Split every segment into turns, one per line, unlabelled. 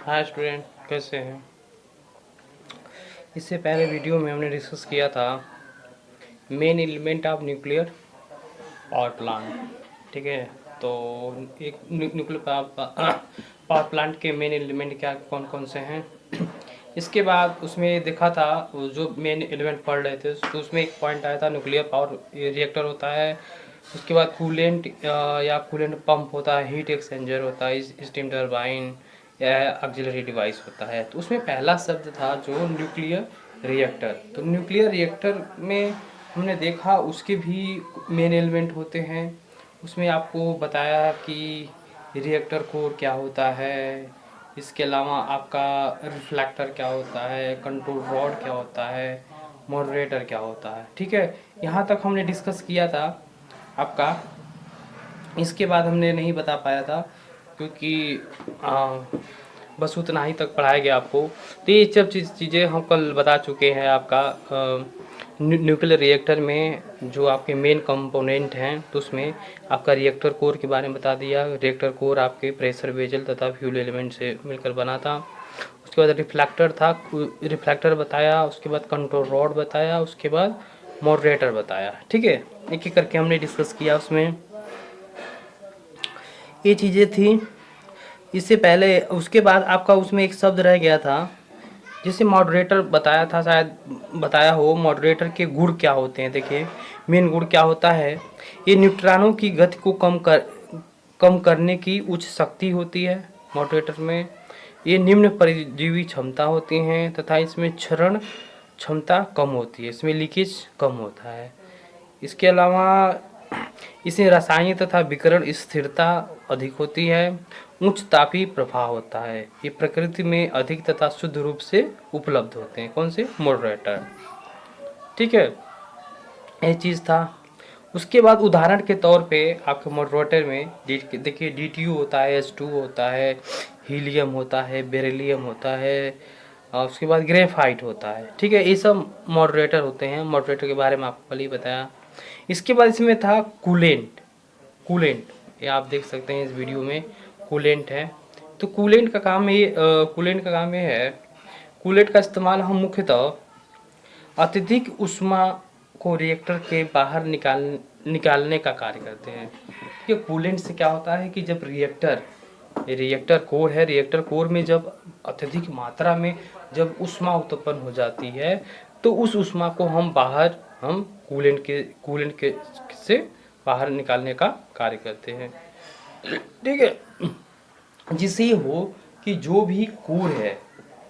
Hi student, कैसे हैं। इससे पहले वीडियो में हमने डिस्कस किया था main element of nuclear power plant. ठीक है, तो एक न्यूक्लियर पावर प्लांट के मेन एलिमेंट क्या कौन कौन से हैं। इसके बाद उसमें देखा था, जो मेन एलिमेंट पढ़ रहे थे तो उसमें एक पॉइंट आया था, न्यूक्लियर पावर रिएक्टर होता है। उसके बाद कूलेंट या कूलेंट पंप होता है, हीट एक्सचेंजर होता है, स्टीम टरबाइन या ऑक्सिलरी डिवाइस होता है। तो उसमें पहला शब्द था जो न्यूक्लियर रिएक्टर। तो न्यूक्लियर रिएक्टर में हमने देखा उसके भी मेन एलिमेंट होते हैं। उसमें आपको बताया कि रिएक्टर कोर क्या होता है, इसके अलावा आपका रिफ्लेक्टर क्या होता है, कंट्रोल रॉड क्या होता है, मॉडरेटर क्या होता है। ठीक है, यहाँ तक हमने डिस्कस किया था आपका। इसके बाद हमने नहीं बता पाया था क्योंकि बस उतना ही तक पढ़ाया गया आपको। तो ये सब चीज़ें हम कल बता चुके हैं आपका। न्यूक्लियर रिएक्टर में जो आपके मेन कंपोनेंट हैं तो उसमें आपका रिएक्टर कोर के बारे में बता दिया। रिएक्टर कोर आपके प्रेशर वेजल तथा फ्यूल एलिमेंट से मिलकर बना था। उसके बाद रिफ्लेक्टर था, रिफ्लेक्टर बताया। उसके बाद कंट्रोल रॉड बताया। उसके बाद मॉडरेटर बताया। ठीक है, एक एक करके हमने डिस्कस किया। उसमें ये चीज़ें थी। इससे पहले उसके बाद आपका उसमें एक शब्द रह गया था जिसे मॉडरेटर बताया था, शायद बताया हो। मॉडरेटर के गुण क्या होते हैं, देखिए मेन गुण क्या होता है। ये न्यूट्रॉनों की गति को कम करने की उच्च शक्ति होती है मॉडरेटर में। ये निम्न परजीवी क्षमता होती हैं तथा इसमें क्षरण क्षमता कम होती है, इसमें लीकेज कम होता है। इसके अलावा इसमें रासायनिक तथा विकिरण स्थिरता अधिक होती है। उच्च तापीय प्रभाव होता है। ये प्रकृति में अधिक तथा शुद्ध रूप से उपलब्ध होते हैं। कौन से? मॉडरेटर। ठीक है, ये चीज़ था। उसके बाद उदाहरण के तौर पे आपके मॉडरेटर में देखिए DTU होता है, H2 होता है, हीलियम होता है, बेरिलियम होता है, और उसके बाद ग्रेफाइट होता है। ठीक है, ये सब मॉडरेटर होते हैं। मॉडरेटर के बारे में आपको पहले ही बताया। इसके बाद इसमें था कूलेंट। कूलेंट ये आप देख सकते हैं इस वीडियो में, कूलेंट है। तो कूलेंट का काम ये है, कूलेंट का इस्तेमाल हम मुख्यतः अत्यधिक ऊष्मा को रिएक्टर के बाहर निकालने का कार्य करते हैं। ये कूलेंट से क्या होता है कि जब रिएक्टर कोर है, रिएक्टर कोर में जब अत्यधिक मात्रा में जब ऊष्मा उत्पन्न हो जाती है तो उस ऊष्मा को हम कूलेंट के से बाहर निकालने का कार्य करते हैं। ठीक है, जिससे ये हो कि जो भी कोर है,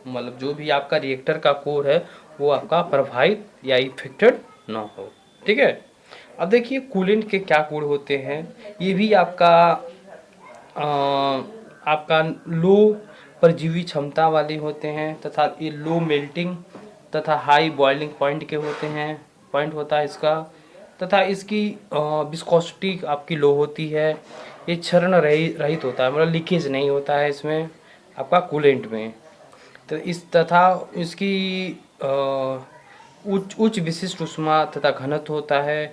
मतलब जो भी आपका रिएक्टर का कोर है वो आपका प्रभावित या इफेक्टेड ना हो। ठीक है, अब देखिए कूलेंट के क्या गुण होते हैं। ये भी आपका लो परजीवी क्षमता वाले होते हैं तथा ये लो मेल्टिंग तथा हाई बॉइलिंग पॉइंट होता है इसका। तथा इसकी विस्कोसिटी आपकी लो होती है। ये क्षरण रहित होता है, मतलब लीकेज नहीं होता है इसमें आपका कूलेंट में। तो इस तथा इसकी उच्च विशिष्ट ऊष्मा तथा घनत्व होता है।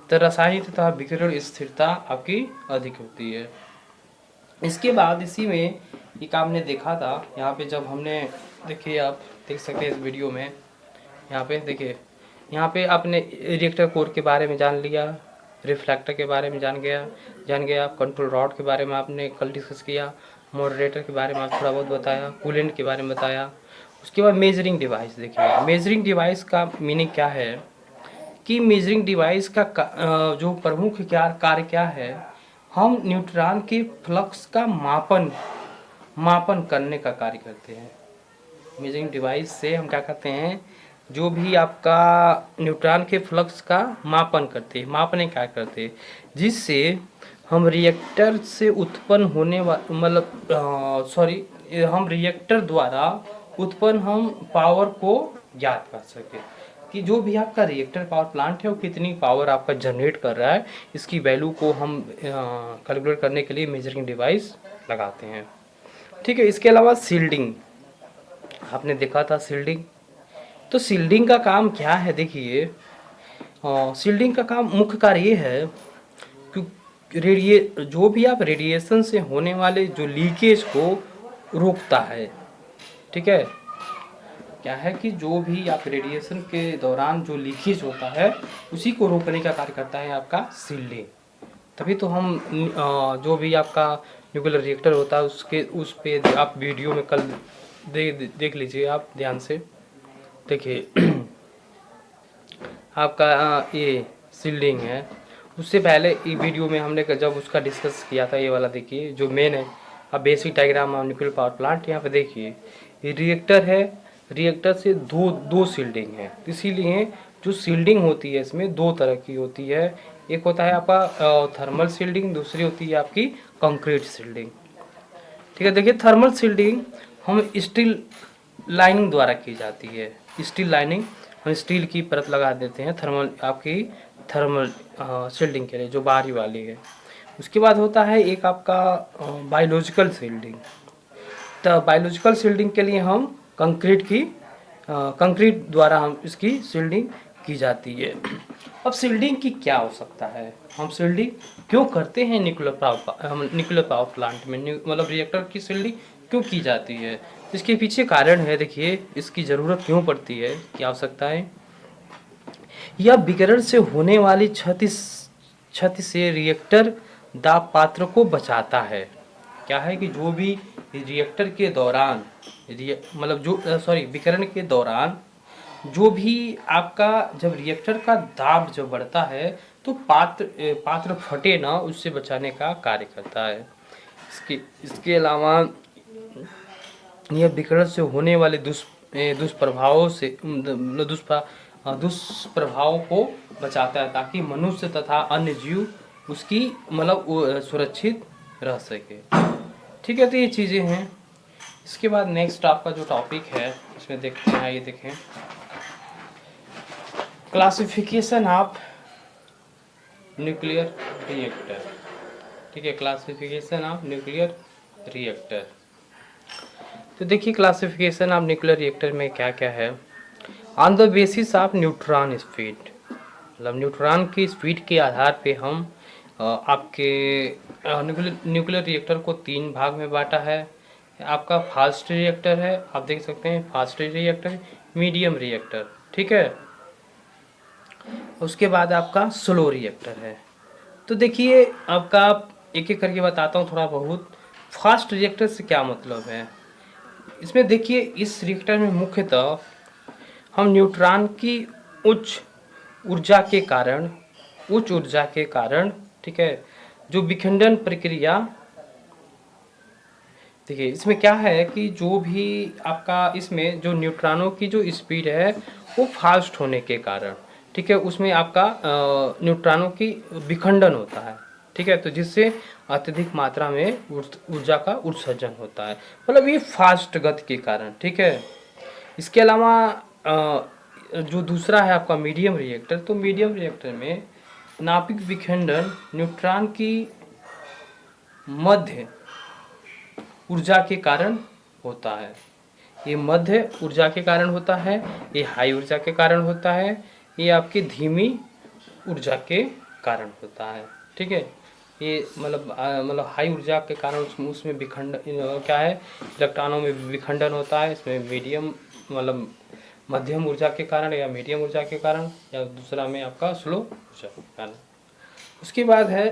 तो रासायनिक तथा विकिरण स्थिरता आपकी अधिक होती है। इसके बाद इसी में एक आपने देखा था यहाँ पे, जब हमने देखिए आप देख सकते हैं इस वीडियो में, यहाँ पे देखिए, यहाँ पे आपने रिएक्टर कोर के बारे में जान लिया, रिफ्लेक्टर के बारे में जान गया आप, कंट्रोल रॉड के बारे में आपने कल डिस्कस किया, मॉडरेटर के बारे में आप थोड़ा बहुत बताया, कूलेंट के बारे में बताया। उसके बाद मेजरिंग डिवाइस देखिए, मेजरिंग डिवाइस का मीनिंग क्या है कि मेजरिंग डिवाइस का जो प्रमुख कार्य क्या है, हम न्यूट्रॉन के फ्लक्स का मापन करने का कार्य करते हैं। मेजरिंग डिवाइस से हम क्या करते हैं, जो भी आपका न्यूट्रॉन के फ्लक्स का मापने क्या करते हैं, जिससे हम रिएक्टर से उत्पन्न होने हम रिएक्टर द्वारा उत्पन्न हम पावर को ज्ञात कर सके कि जो भी आपका रिएक्टर पावर प्लांट है वो कितनी पावर आपका जनरेट कर रहा है। इसकी वैल्यू को हम कैलकुलेट करने के लिए मेजरिंग डिवाइस लगाते हैं। ठीक है, इसके अलावा सील्डिंग आपने देखा था, सील्डिंग। तो सील्डिंग का काम क्या है, देखिए सील्डिंग का काम मुख्य कार्य ये है कि जो भी आप रेडिएशन से होने वाले जो लीकेज को रोकता है, ठीक है। क्या है कि जो भी आप रेडिएशन के दौरान जो लीकेज होता है उसी को रोकने का कार्य करता है आपका शील्डिंग। तभी तो हम जो भी आपका न्यूक्लियर रिएक्टर होता है उसके उस पे आप वीडियो में कल देख लीजिए आप ध्यान से देखिए। आपका ये शील्डिंग है। उससे पहले ये वीडियो में हमने जब उसका डिस्कस किया था, ये वाला देखिए जो मेन है। अब basic diagram of nuclear power plant यहाँ पे देखिए, ये रिएक्टर है। रिएक्टर से दो दो शील्डिंग है, इसीलिए जो शील्डिंग होती है इसमें दो तरह की होती है। एक होता है आपका थर्मल शील्डिंग, दूसरी होती है आपकी कंक्रीट शील्डिंग। ठीक है, देखिए थर्मल शील्डिंग हम स्टील लाइनिंग द्वारा की जाती है। स्टील लाइनिंग हम स्टील की परत लगा देते हैं थर्मल आपकी थर्मल शील्डिंग के लिए जो बाहरी वाली है। उसके बाद होता है एक आपका बायोलॉजिकल शील्डिंग। तो बायोलॉजिकल शील्डिंग के लिए हम कंक्रीट द्वारा हम इसकी शील्डिंग की जाती है। अब शील्डिंग की क्या हो सकता है, हम शील्डिंग क्यों करते हैं न्यूक्लियर पावर प्लांट में, मतलब रिएक्टर की शील्डिंग क्यों की जाती है, इसके पीछे कारण है। देखिए इसकी ज़रूरत क्यों पड़ती है, क्या आवश्यकता है। यह विकिरण से होने वाली क्षति से रिएक्टर दाब पात्र को बचाता है। क्या है कि जो भी रिएक्टर के दौरान मतलब जो विकिरण के दौरान जो भी आपका जब रिएक्टर का दाब जब बढ़ता है तो पात्र फटे ना, उससे बचाने का कार्य करता है। इसके अलावा यह विकिरण से होने वाले दुष्प्रभावों से दुष्प्रभावों को बचाता है ताकि मनुष्य तथा अन्य जीव उसकी मतलब सुरक्षित रह सके। ठीक है, तो ये चीज़ें हैं। इसके बाद नेक्स्ट आपका जो टॉपिक है इसमें देखते हैं, ये देखें क्लासिफिकेशन ऑफ न्यूक्लियर रिएक्टर। ठीक है, क्लासिफिकेशन ऑफ न्यूक्लियर रिएक्टर। तो देखिए क्लासिफिकेशन ऑफ न्यूक्लियर रिएक्टर में क्या क्या है। On the basis of neutron speed, मतलब न्यूट्रॉन की स्पीड के आधार पे हम आपके न्यूक्लियर रिएक्टर को 3 भाग में बांटा है। आपका फास्ट रिएक्टर है, आप देख सकते हैं फास्ट रिएक्टर, मीडियम रिएक्टर, ठीक है। उसके बाद आपका स्लो रिएक्टर है। तो देखिए आपका एक एक करके बताता हूँ थोड़ा बहुत। फास्ट रिएक्टर से क्या मतलब है, इसमें देखिए इस रिएक्टर में मुख्यतः हम न्यूट्रॉन की उच्च ऊर्जा के कारण ठीक है, जो विखंडन प्रक्रिया, देखिए इसमें क्या है कि जो भी आपका इसमें जो न्यूट्रॉनों की जो स्पीड है वो फास्ट होने के कारण, ठीक है, उसमें आपका न्यूट्रॉनों की विखंडन होता है। ठीक है, तो जिससे अत्यधिक मात्रा में ऊर्जा का उत्सर्जन होता है, मतलब ये फास्ट गति के कारण। ठीक है, इसके अलावा जो दूसरा है आपका मीडियम रिएक्टर, तो मीडियम रिएक्टर में नाभिक विखंडन न्यूट्रॉन की मध्य ऊर्जा के कारण होता है। ये मध्य ऊर्जा के कारण होता है, ये हाई ऊर्जा के कारण होता है, ये आपकी धीमी ऊर्जा के कारण होता है। ठीक है, ये मतलब हाई ऊर्जा के कारण उसमें विखंडन क्या है, इलेक्ट्रॉनों में विखंडन होता है। इसमें मीडियम मतलब मध्यम ऊर्जा के कारण या मीडियम ऊर्जा के कारण, या दूसरा में आपका स्लो ऊर्जा के कारण। उसके बाद है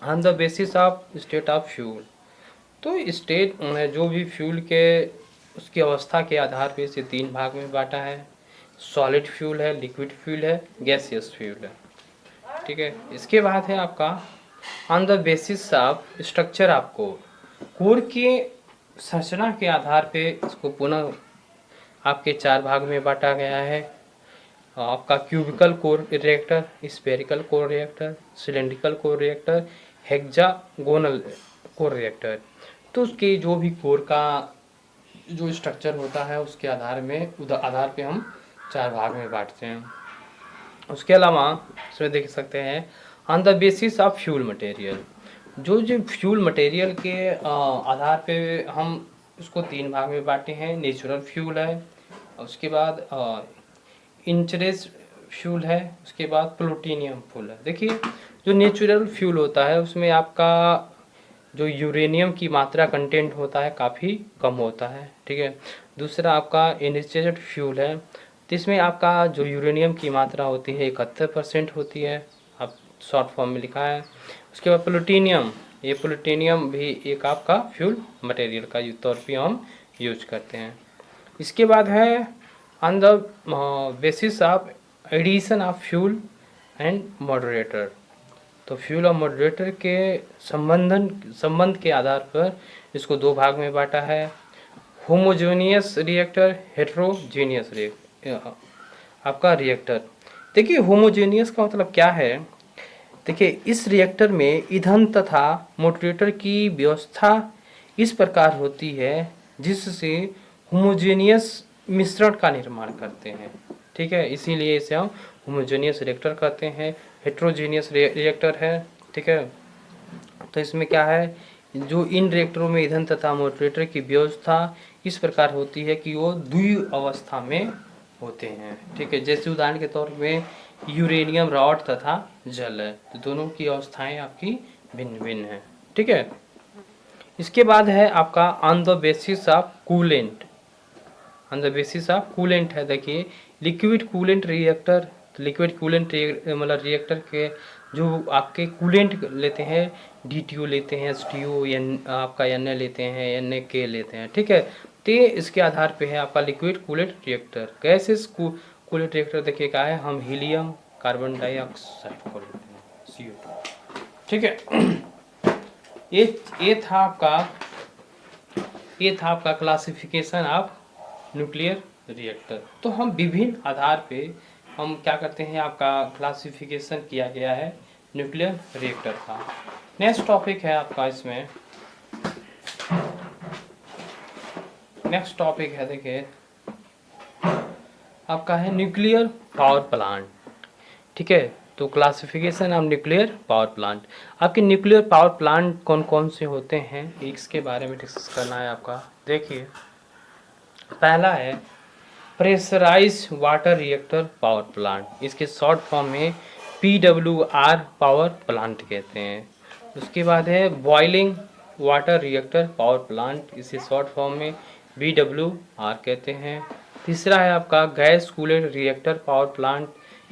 on the basis of state of fuel. तो स्टेट जो भी फ्यूल के उसकी अवस्था के आधार पे इसे 3 भाग में बांटा है। सॉलिड फ्यूल है, लिक्विड फ्यूल है, गैसियस फ्यूल है। ठीक है, इसके बाद है आपका on the basis of structure of core. Core के संरचना के आधार पे इसको पुनः आपके 4 भाग में बांटा गया है। आपका cubical core reactor, spherical core reactor, cylindrical core reactor, hexagonal core reactor. तो उसके जो भी कोर का जो स्ट्रक्चर होता है उसके आधार पे हम 4 भाग में बांटते हैं। उसके अलावा इसमें देख सकते हैं on the basis of fuel material. जो फ्यूल मटेरियल के आधार पे हम उसको 3 भाग में बांटे हैं। नेचुरल फ्यूल है, उसके बाद इंचरेस फ्यूल है, उसके बाद प्लूटोनियम फ्यूल है। देखिए जो नेचुरल फ्यूल होता है उसमें आपका जो यूरेनियम की मात्रा कंटेंट होता है काफ़ी कम होता है, ठीक है। दूसरा आपका इनिशिएटेड फ्यूल है, तो इसमें आपका जो यूरेनियम की मात्रा होती है 71% होती है, आप शॉर्ट फॉर्म में लिखा है। उसके बाद प्लूटोनियम, ये प्लूटोनियम भी एक आपका फ्यूल मटेरियल का तौर पे हम यूज करते हैं। इसके बाद है on the basis of addition of fuel and moderator, तो फ्यूल और मॉडरेटर के संबंध के आधार पर इसको दो भाग में बांटा है, होमोजेनियस रिएक्टर, हेट्रोजेनियस आपका रिएक्टर। देखिए होमोजेनियस का मतलब क्या है, देखिए इस रिएक्टर में ईंधन तथा मॉडरेटर की व्यवस्था इस प्रकार होती है जिससे होमोजेनियस मिश्रण का निर्माण करते हैं, ठीक है। इसीलिए इसे हम होमोजेनियस रिएक्टर कहते हैं। हेट्रोजेनियस रिएक्टर है, ठीक है। तो इसमें क्या है, जो इन रिएक्टरों में ईंधन तथा मॉडरेटर की व्यवस्था इस प्रकार होती है कि वो द्वि अवस्था में होते हैं, ठीक है। जैसे उदाहरण के तौर में यूरेनियम रॉड तथा जल है, तो दोनों की अवस्थाएं आपकी भिन्न भिन्न हैं, ठीक है। इसके बाद है आपका on the basis of coolant, on the basis of coolant है, देखिए liquid coolant reactor, liquid coolant मतलब रिएक्टर के जो आपके कूलेंट लेते हैं, DTO लेते हैं, STO आपका Na लेते हैं, NaK लेते हैं, ठीक है। तो इसके आधार पे है आपका liquid coolant reactor. Gases coolant reactor देखिए क्या है, हम हीलियम कार्बन डाइऑक्साइड को लेते हैं CO2, ठीक है। ये था आपका क्लासिफिकेशन ऑफ न्यूक्लियर रिएक्टर। तो हम विभिन्न आधार पे हम क्या करते हैं, आपका क्लासिफिकेशन किया गया है न्यूक्लियर रिएक्टर का। नेक्स्ट टॉपिक है आपका, इसमें नेक्स्ट टॉपिक है देखिए आपका है न्यूक्लियर पावर प्लांट, ठीक है। तो classification of nuclear power plant, आपके न्यूक्लियर पावर प्लांट कौन कौन से होते हैं इसके बारे में डिस्कस करना है आपका। देखिए पहला है pressurise water reactor power plant, इसके शॉर्ट फॉर्म में PWR पावर प्लांट कहते हैं। उसके बाद है boiling water reactor power plant, इसे शॉर्ट फॉर्म में BWR कहते हैं। तीसरा है आपका gas cooled reactor power plant,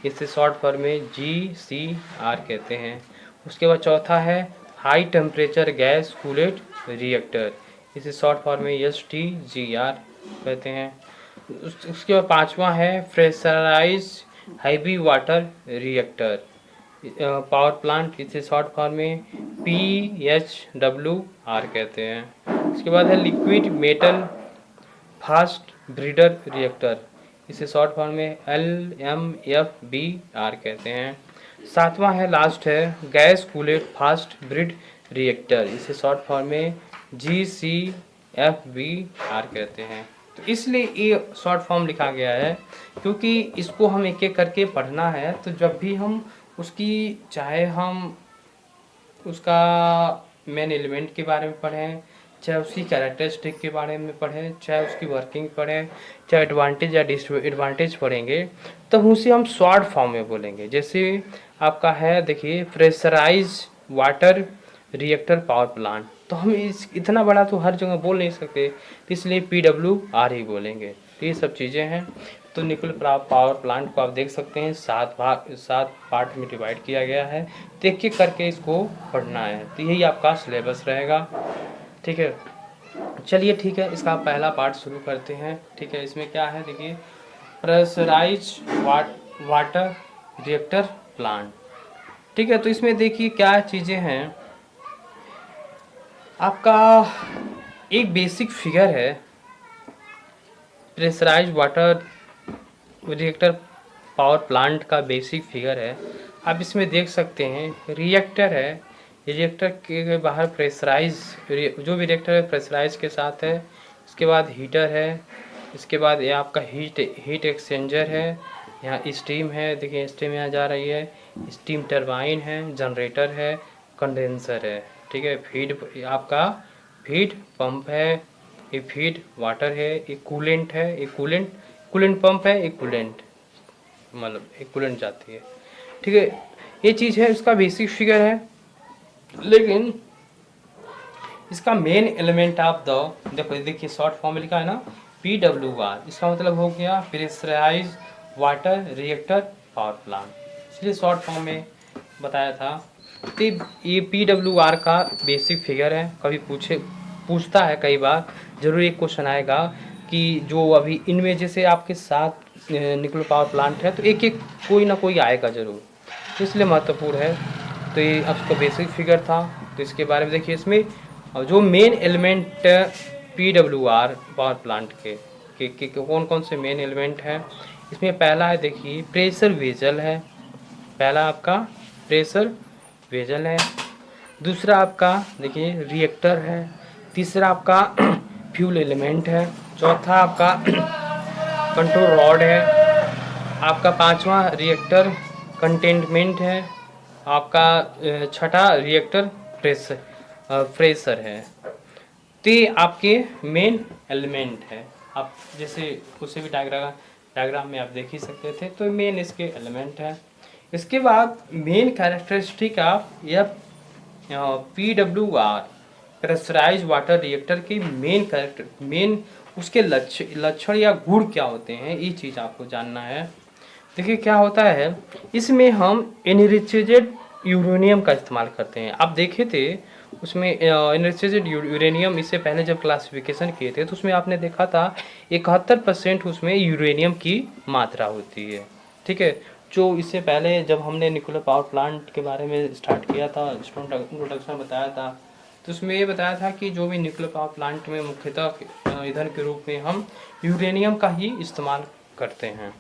इसे शॉर्ट फॉर्म में GCR कहते हैं। उसके बाद चौथा है high temperature gas cooled reactor, इसे शॉर्ट फॉर्म में STGR कहते हैं। उसके बाद पांचवा है pressurise heavy water reactor power plant, इसे शॉर्ट फॉर्म में PHWR कहते हैं। उसके बाद है liquid metal fast breeder reactor, इसे शॉर्ट फॉर्म में LMFBR कहते हैं। सातवां है लास्ट है गैस कूलेड फास्ट ब्रीड रिएक्टर, इसे शॉर्ट फॉर्म में GCFBR कहते हैं। तो इसलिए ये शॉर्ट फॉर्म लिखा गया है क्योंकि इसको हम एक एक करके पढ़ना है, तो जब भी हम उसकी चाहे हम उसका मेन एलिमेंट के बारे में पढ़ें, चाहे उसकी कैरेक्टरिस्टिक के बारे में पढ़ें, चाहे उसकी वर्किंग पढ़ें, चाहे एडवांटेज या डिसएडवांटेज पढ़ेंगे, तब उसे हम शॉर्ट फॉर्म में बोलेंगे। जैसे आपका है देखिए pressurise water reactor power plant, तो हम इतना बड़ा तो हर जगह बोल नहीं सकते, इसलिए PWR ही बोलेंगे। तो ये सब चीज़ें हैं। तो न्यूक्लियर पावर प्लांट को आप देख सकते हैं 7 पार्ट में डिवाइड किया गया है, तो एक एक करके इसको पढ़ना है, तो यही आपका सिलेबस रहेगा, ठीक है। चलिए ठीक है, इसका पहला पार्ट शुरू करते हैं, ठीक है। इसमें क्या है देखिए प्रेशराइज वाटर रिएक्टर प्लांट, ठीक है। तो इसमें देखिए क्या चीज़ें हैं, आपका एक बेसिक फिगर है pressurise water reactor power plant का बेसिक फिगर है, आप इसमें देख सकते हैं रिएक्टर है, रिएक्टर के बाहर प्रेशराइज जो भी रिएक्टर है प्रेशराइज के साथ है। इसके बाद हीटर है, इसके बाद ये आपका हीट एक्सचेंजर है, यहाँ स्टीम है, देखिए स्टीम यहाँ जा रही है, स्टीम टरबाइन है, जनरेटर है, कंडेंसर है, ठीक है। फीड आपका फीड पंप है, एक फीड वाटर है, एक कूलेंट है, एक कूलेंट पंप है, एक कूलेंट मतलब एक कूलेंट जाती है, ठीक है। ये चीज़ है, इसका बेसिक फिगर है। लेकिन इसका मेन एलिमेंट ऑफ द, देखो देखिए शॉर्ट फॉर्म में लिखा है ना PWR, इसका मतलब हो गया pressurise water reactor power plant, इसलिए शॉर्ट फॉर्म में बताया था। तो ये PWR का बेसिक फिगर है, कभी पूछता है कई बार, जरूर एक क्वेश्चन आएगा कि जो अभी इनमें जैसे आपके 7 न्यूक्लियर पावर प्लांट है तो एक एक कोई ना कोई आएगा जरूर, इसलिए महत्वपूर्ण है। तो ये आपका बेसिक फिगर था। तो इसके बारे में देखिए, इसमें जो main element PWR power plant के कौन कौन से मेन एलिमेंट हैं, इसमें पहला है देखिए प्रेशर वेजल है, पहला आपका प्रेशर वेजल है, दूसरा आपका देखिए रिएक्टर है, तीसरा आपका फ्यूल एलिमेंट है, चौथा आपका कंट्रोल रॉड है, आपका पांचवा रिएक्टर कंटेनमेंट है, आपका छठा रिएक्टर प्रेशर है। तो ये आपके मेन एलिमेंट है। आप जैसे उसे भी डायग्राम में आप देख ही सकते थे, तो मेन इसके एलिमेंट है। इसके बाद मेन कैरेक्टरिस्टिक ऑफ या PWR प्रेशराइज वाटर रिएक्टर की मेन उसके लक्षण या गुण क्या होते हैं, ये चीज़ आपको जानना है। देखिए क्या होता है, इसमें हम एनरिचड यूरेनियम का इस्तेमाल करते हैं। आप देखे थे उसमें एनरिचड यूरेनियम, इससे पहले जब क्लासिफिकेशन किए थे तो उसमें आपने देखा था 71% उसमें यूरेनियम की मात्रा होती है। ठीक है, जो इससे पहले जब हमने न्यूक्लियर पावर प्लांट के बारे में स्टार्ट किया था, इंट्रोडक्शन बताया था, तो उसमें ये बताया था कि जो भी न्यूक्लियर पावर प्लांट में मुख्यतः ईंधन के रूप में हम यूरेनियम का ही इस्तेमाल करते हैं।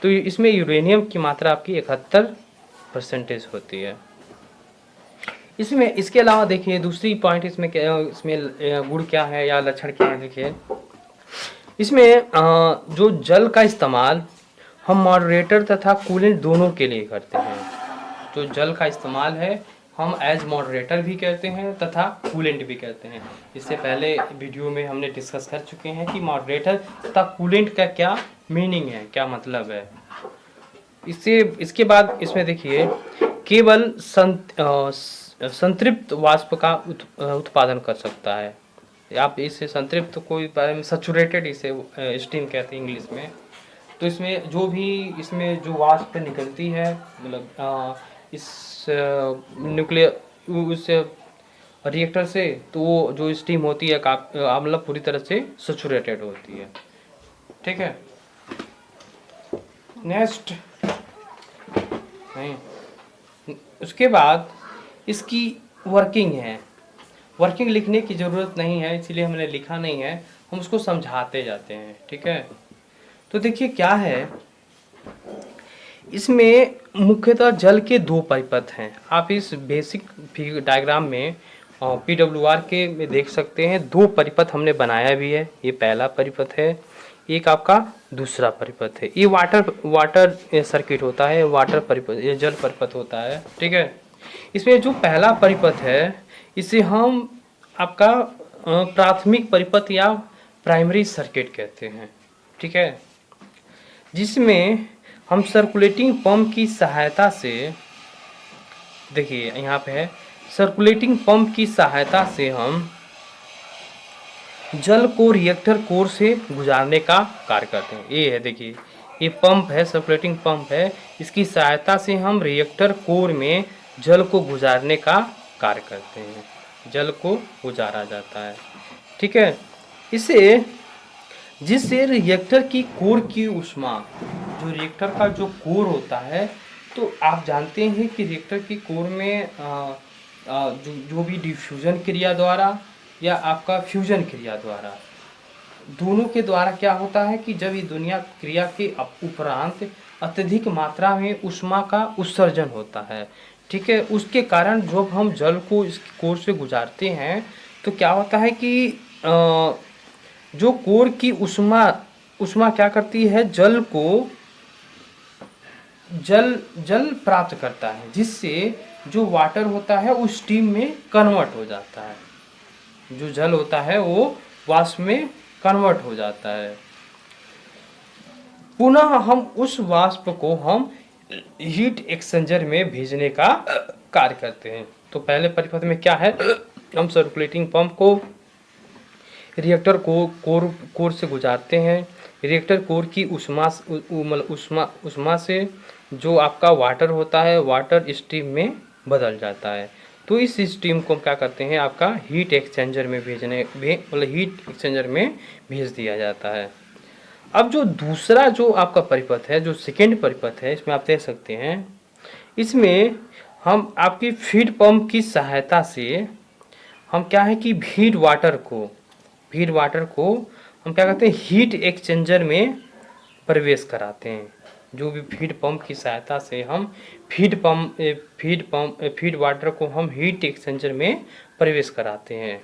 तो इसमें यूरेनियम की मात्रा आपकी 71% होती है। इसमें इसके अलावा देखिए दूसरी पॉइंट इसमें गुण क्या है या लक्षण क्या है। देखिए इसमें जो जल का इस्तेमाल हम मॉडरेटर तथा कूलेंट दोनों के लिए करते हैं। जो जल का इस्तेमाल है हम एज मॉडरेटर भी कहते हैं तथा कूलेंट भी कहते हैं। इससे पहले वीडियो में हमने डिस्कस कर चुके हैं कि मॉडरेटर तथा कूलेंट का क्या मीनिंग है, क्या मतलब है। इसके बाद इसमें देखिए केवल संतृप्त वाष्प का उत्पादन कर सकता है। आप इसे संतृप्त कोई बारे में सैचुरेटेड इसे स्टीम कहते हैं इंग्लिश में। तो इसमें जो वाष्प निकलती है, मतलब इस न्यूक्लियर उस रिएक्टर से, तो वो जो स्टीम होती है मतलब पूरी तरह से सैचुरेटेड होती है। ठीक है, नेक्स्ट नहीं, उसके बाद इसकी वर्किंग है। वर्किंग लिखने की ज़रूरत नहीं है, इसीलिए हमने लिखा नहीं है, हम उसको समझाते जाते हैं। ठीक है, तो देखिए क्या है, इसमें मुख्यतः जल के 2 परिपथ हैं। आप इस बेसिक डायग्राम में PWR के में देख सकते हैं 2 परिपथ हमने बनाया भी है। ये पहला परिपथ है, एक आपका दूसरा परिपथ है। ये वाटर सर्किट होता है, वाटर परिपथ, ये जल परिपथ होता है। ठीक है, इसमें जो पहला परिपथ है इसे हम आपका प्राथमिक परिपथ या प्राइमरी सर्किट कहते हैं। ठीक है, जिसमें हम सर्कुलेटिंग पंप की सहायता से, देखिए यहाँ पे है, सर्कुलेटिंग पंप की सहायता से हम जल को रिएक्टर कोर से गुजारने का कार्य करते हैं। ये है देखिए, ये पंप है, सर्कुलेटिंग पंप है, इसकी सहायता से हम रिएक्टर कोर में जल को गुजारने का कार्य करते हैं, जल को गुजारा जाता है। ठीक है, जिससे रिएक्टर की कोर की ऊष्मा, जो रिएक्टर का जो कोर होता है, तो आप जानते हैं कि रिएक्टर की कोर में जो भी डिफ्यूजन क्रिया द्वारा या आपका फ्यूजन क्रिया द्वारा, दोनों के द्वारा क्या होता है कि जब ये दुनिया क्रिया के उपरांत अत्यधिक मात्रा में ऊष्मा का उत्सर्जन होता है। ठीक है, उसके कारण जब हम जल को इस कोर से गुजारते हैं तो क्या होता है कि जो कोर की ऊष्मा क्या करती है, जल प्राप्त करता है, जिससे जो वाटर होता है वो स्टीम में कन्वर्ट हो जाता है। जो जल होता है वो वाष्प में कन्वर्ट हो जाता है। पुनः हम उस वाष्प को हम हीट एक्सचेंजर में भेजने का कार्य करते हैं। तो पहले परिपथ में क्या है, हम सर्कुलेटिंग पंप को रिएक्टर को कोर से गुजारते हैं। रिएक्टर कोर की उष्मा से जो आपका वाटर होता है वाटर स्टीम में बदल जाता है। तो इस स्टीम को क्या करते हैं, आपका हीट एक्सचेंजर में हीट एक्सचेंजर में भेज दिया जाता है। अब जो दूसरा जो आपका परिपथ है, जो सेकेंड परिपथ है, इसमें आप देख सकते हैं, इसमें हम आपकी फीड पंप की सहायता से हम क्या है कि फीड वाटर को हम क्या करते हैं, हीट एक्सचेंजर में प्रवेश कराते हैं। जो भी फीड पंप की सहायता से हम फीड वाटर को हम हीट एक्सचेंजर में प्रवेश कराते हैं।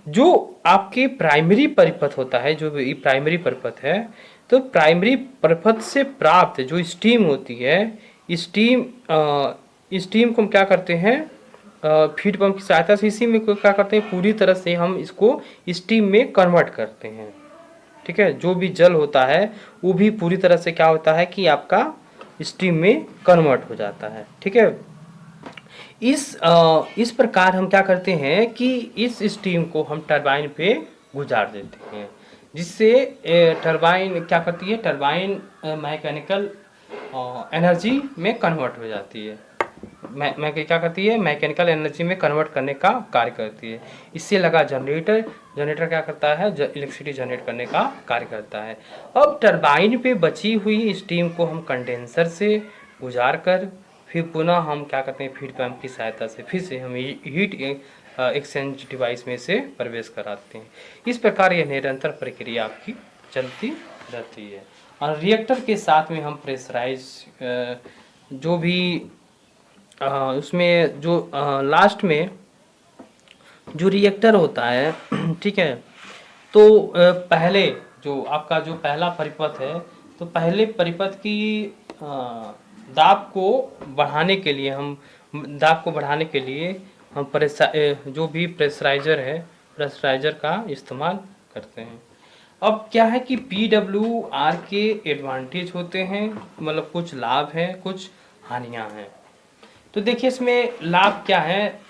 जो आपके प्राइमरी परिपथ होता है, जो भी प्राइमरी परिपथ है, तो प्राइमरी परिपथ से प्राप्त जो स्टीम होती है, स्टीम को हम क्या करते हैं, फीड पंप की सहायता से इसी में क्या करते हैं, पूरी तरह से हम इसको स्टीम में कन्वर्ट करते हैं। ठीक है, जो भी जल होता है वो भी पूरी तरह से क्या होता है कि आपका स्टीम में कन्वर्ट हो जाता है। ठीक है, इस प्रकार हम क्या करते हैं कि इस स्टीम को हम टरबाइन पे गुजार देते हैं, जिससे टरबाइन क्या करती है, टरबाइन मैकेनिकल एनर्जी में कन्वर्ट हो जाती है। मैं क्या करती है, मैकेनिकल एनर्जी में कन्वर्ट करने का कार्य करती है। इससे लगा जनरेटर क्या करता है, इलेक्ट्रिसिटी जनरेट करने का कार्य करता है। अब टरबाइन पे बची हुई स्टीम को हम कंडेंसर से गुजार कर फिर पुनः हम क्या करते हैं, फीड पंप की सहायता से फिर से हम हीट एक्सचेंज डिवाइस में से प्रवेश कराते हैं। इस प्रकार यह निरंतर प्रक्रिया आपकी चलती रहती है। और रिएक्टर के साथ में हम प्रेशराइज जो भी उसमें जो लास्ट में जो रिएक्टर होता है ठीक है, तो पहले जो आपका जो पहला परिपथ है, तो पहले परिपथ की दाब को बढ़ाने के लिए हम जो भी प्रेशराइजर का इस्तेमाल करते हैं। अब क्या है कि PWR के एडवांटेज होते हैं, मतलब कुछ लाभ हैं, कुछ हानियां हैं। तो देखिए इसमें लाभ क्या है,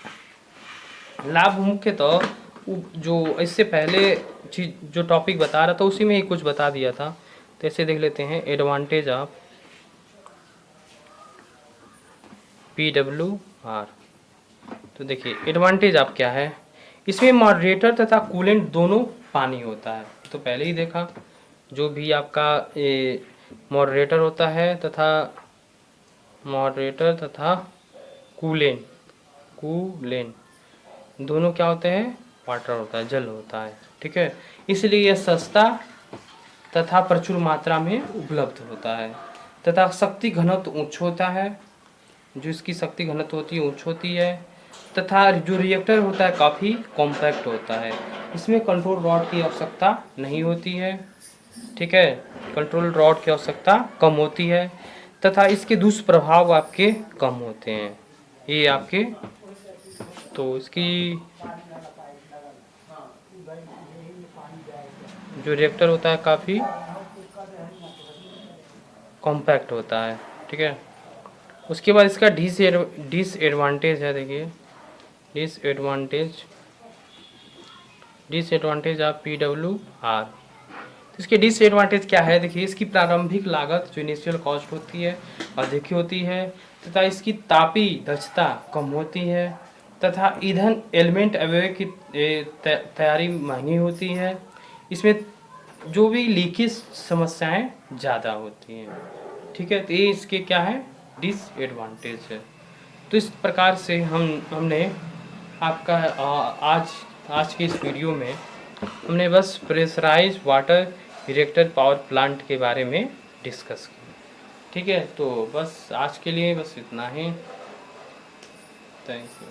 लाभ मुख्यतः जो इससे पहले चीज जो टॉपिक बता रहा था उसी में ही कुछ बता दिया था। तो ऐसे देख लेते हैं, एडवांटेज ऑफ PWR। तो देखिए एडवांटेज आप क्या है, इसमें मॉडरेटर तथा कूलेंट दोनों पानी होता है। तो पहले ही देखा, जो भी आपका मॉडरेटर होता है तथा कूलेंट दोनों क्या होते हैं, वाटर होता है, जल होता है। ठीक है, इसलिए यह सस्ता तथा प्रचुर मात्रा में उपलब्ध होता है तथा शक्ति घनत्व उच्च होता है, जो इसकी शक्ति घनत्व होती है उच्च होती है, तथा जो रिएक्टर होता है काफ़ी कॉम्पैक्ट होता है। इसमें कंट्रोल रॉड की आवश्यकता नहीं होती है। ठीक है, कंट्रोल रॉड की आवश्यकता कम होती है तथा इसके दुष्प्रभाव आपके कम होते हैं। ये आपके, तो इसकी जो रिएक्टर होता है काफ़ी कॉम्पैक्ट होता है। ठीक है, उसके बाद इसका डिसएडवांटेज है। देखिए डिसएडवांटेज ऑफ PWR। तो इसके डिसएडवांटेज क्या है, देखिए इसकी प्रारंभिक लागत जो इनिशियल कॉस्ट होती है अधिक होती है तथा इसकी तापीय दक्षता कम होती है तथा ईंधन एलिमेंट अवयव की तैयारी महंगी होती है। इसमें जो भी लीकेज समस्याएं ज़्यादा होती हैं। ठीक है, तो ये इसके क्या है, डिसएडवांटेज है। तो इस प्रकार से हमने आपका आज के इस वीडियो में हमने बस pressurise water reactor power plant के बारे में डिस्कस किया। ठीक है, तो बस आज के लिए बस इतना ही। Thank you.